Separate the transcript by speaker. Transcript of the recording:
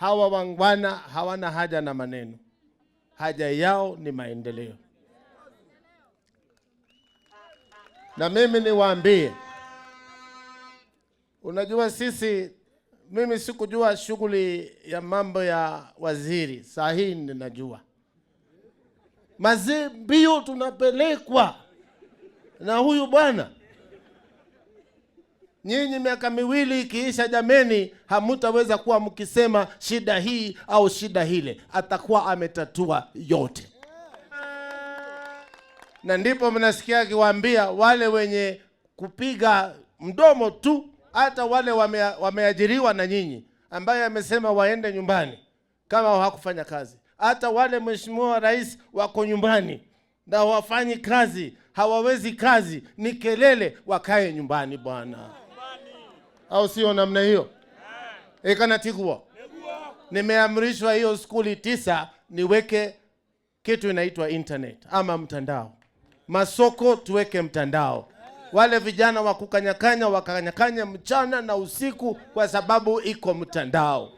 Speaker 1: hawa wangwana hawana haja na maneno. Haja yao ni maendeleo. Na mimi niwaambie, unajua mimi sikujua shughuli ya mambo ya waziri. Saa hii ninajua. Mbio tunapelekwa na huyu bwana. Nyinyi miaka miwili ikiisha, jameni, hamutaweza kuwa mkisema shida hii au shida hile. Atakuwa ametatua yote. Na ndipo mnasikia akiwaambia wale wenye kupiga mdomo tu, hata wale wameajiriwa na nyinyi, ambaye amesema waende nyumbani kama hawakufanya kazi. Hata wale mheshimiwa rais wako nyumbani na wafanyi kazi, hawawezi kazi, ni kelele, wakae nyumbani bwana. Au sio namna hiyo? Ekana tikuwa. Nimeamrishwa hiyo skuli 9 niweke kitu inaitwa internet ama mtandao. Masoko tuweke mtandao. Wale vijana wakukanyakanya wakanyakanya mchana na usiku kwa sababu iko mtandao.